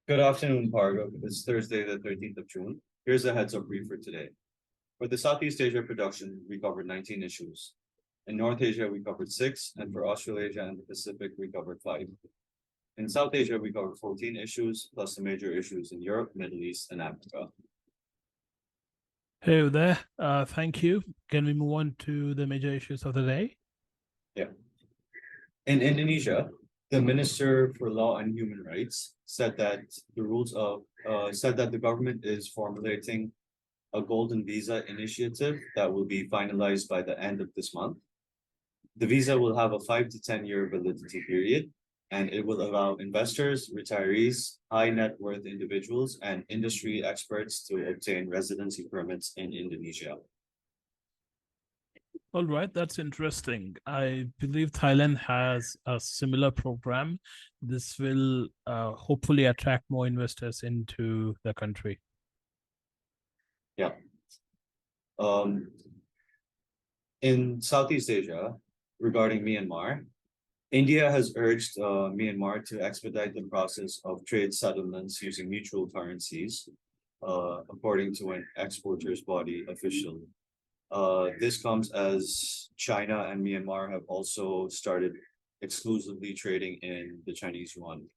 Good afternoon, Bhargav. It's Thursday, the 13th of June. Here's a heads up brief for today. For the Southeast Asia production, we covered 19 issues. In North Asia, we covered six, and for Australasia and the Pacific, we covered five. In South Asia, we covered 14 issues, plus the major issues in Europe, Middle East, and Africa. Hey there. Thank you. Can we move on to the major issues of the day? Yeah. In Indonesia, the Minister for Law and Human Rights said that the government is formulating a golden visa initiative that will be finalized by the end of this month. The visa will have a 5 to 10 year validity period, and it will allow investors, retirees, high net worth individuals, and industry experts to obtain residency permits in Indonesia. All right, that's interesting. I believe Thailand has a similar program. This will hopefully attract more investors into the country. Yeah. In Southeast Asia, regarding Myanmar, India has urged Myanmar to expedite the process of trade settlements using mutual currencies, according to an exporters body official. This comes as China and Myanmar have also started exclusively trading in the Chinese yuan.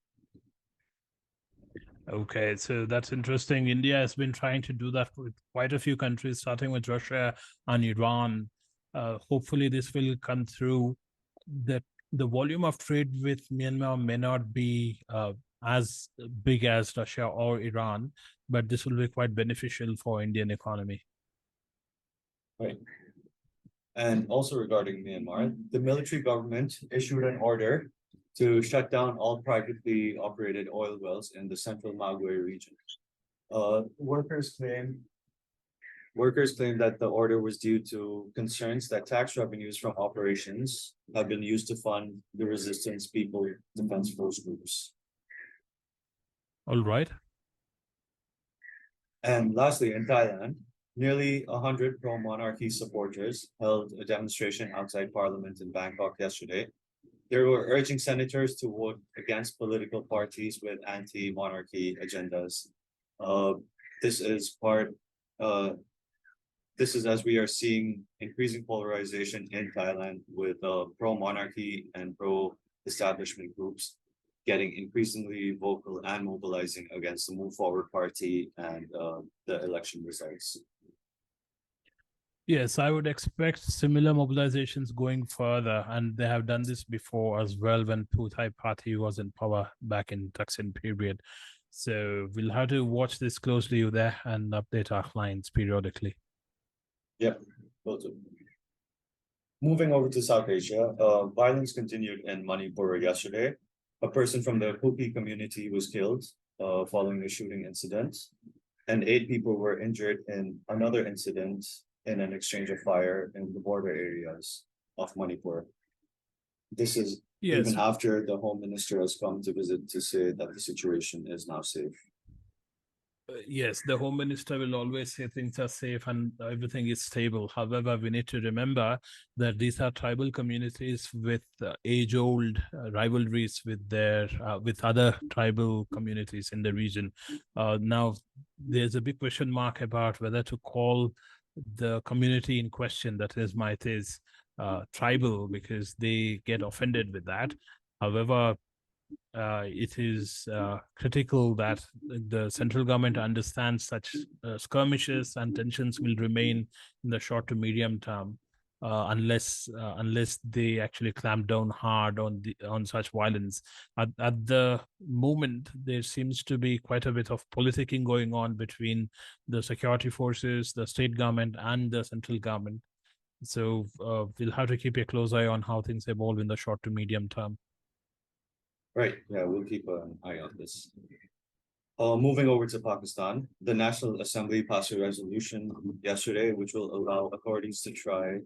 Okay, so that's interesting. India has been trying to do that with quite a few countries, starting with Russia and Iran. Hopefully, this will come through. The volume of trade with Myanmar may not be as big as Russia or Iran, but this will be quite beneficial for Indian economy. Right. And also regarding Myanmar, the military government issued an order to shut down all privately operated oil wells in the central Magwe region. Workers claim that the order was due to concerns that tax revenues from operations have been used to fund the resistance people defense force groups. All right. And lastly, in Thailand, nearly 100 pro-monarchy supporters held a demonstration outside Parliament in Bangkok yesterday. They were urging senators to vote against political parties with anti-monarchy agendas. This is part. This is as we are seeing increasing polarization in Thailand with pro-monarchy and pro-establishment groups getting increasingly vocal and mobilizing against the Move Forward Party and the election results. Yes, I would expect similar mobilizations going further, and they have done this before as well when Pheu Thai Party was in power back in Thaksin period. So we'll have to watch this closely there and update our clients periodically. Yep, will do. Moving over to South Asia, violence continued in Manipur yesterday. A person from the Kuki community was killed following a shooting incident, and 8 people were injured in another incident in an exchange of fire in the border areas of Manipur. This is even after the Home Minister has come to visit to say that the situation is now safe. Yes, the Home Minister will always say things are safe and everything is stable. However, we need to remember that these are tribal communities with age-old rivalries with their with other tribal communities in the region. Now, there's a big question mark about whether to call the community in question, that is Meiteis, tribal, because they get offended with that. However, it is critical that the central government understands such skirmishes and tensions will remain in the short to medium term unless they actually clamp down hard on such violence. At the moment, there seems to be quite a bit of politicking going on between the security forces, the state government, and the central government. So we'll have to keep a close eye on how things evolve in the short to medium term. Right. Yeah, we'll keep an eye on this. Moving over to Pakistan, the National Assembly passed a resolution yesterday which will allow authorities to try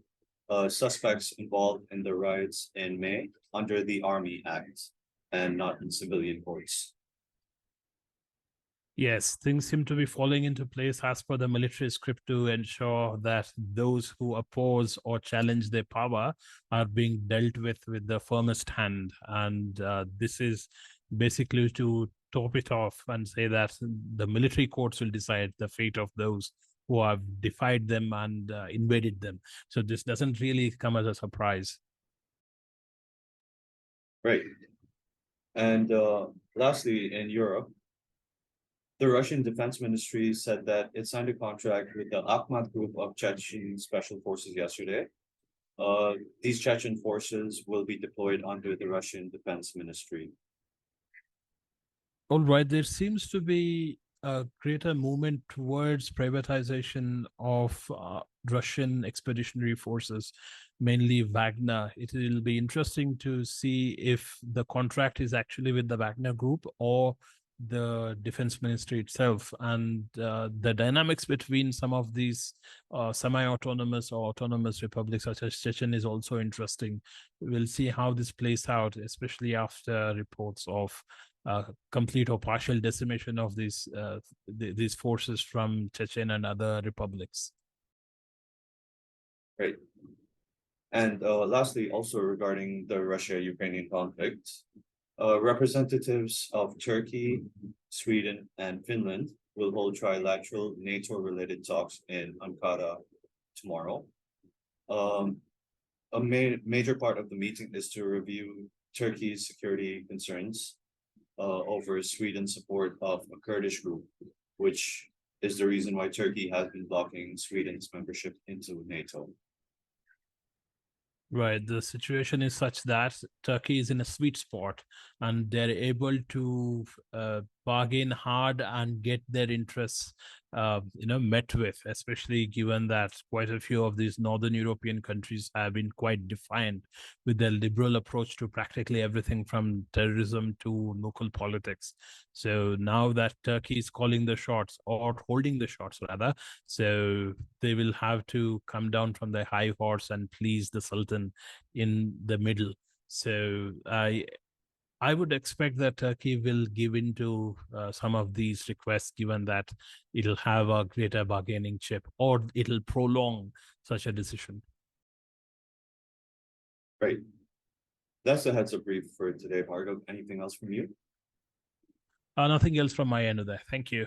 suspects involved in the riots in May under the Army Act and not in civilian courts. Yes, things seem to be falling into place as per the military script to ensure that those who oppose or challenge their power are being dealt with the firmest hand. And this is basically to top it off and say that the military courts will decide the fate of those who have defied them and invaded them. So this doesn't really come as a surprise. Right. And lastly, in Europe, the Russian Defense Ministry said that it signed a contract with the Akhmat Group of Chechen Special Forces yesterday. These Chechen forces will be deployed under the Russian Defense Ministry. All right, there seems to be a greater movement towards privatization of Russian expeditionary forces, mainly Wagner. It will be interesting to see if the contract is actually with the Wagner Group or the defense ministry itself, and the dynamics between some of these semi-autonomous or autonomous republics such as Chechen is also interesting. We'll see how this plays out, especially after reports of complete or partial decimation of these forces from Chechen and other republics. Right. And lastly, also regarding the Russia-Ukrainian conflict, representatives of Turkey, Sweden, and Finland will hold trilateral NATO-related talks in Ankara tomorrow. A major part of the meeting is to review Turkey's security concerns over Sweden's support of a Kurdish group, which is the reason why Turkey has been blocking Sweden's membership into NATO. Right. The situation is such that Turkey is in a sweet spot and they're able to bargain hard and get their interests, met with, especially given that quite a few of these Northern European countries have been quite defiant with their liberal approach to practically everything from terrorism to local politics. So now that Turkey is calling the shots, or holding the shots rather, so they will have to come down from their high horse and please the Sultan in the middle. So I would expect that Turkey will give in to some of these requests, given that it'll have a greater bargaining chip, or it'll prolong such a decision. Right. That's the heads up brief for today, Bhargav. Anything else from you? Nothing else from my end of that. Thank you.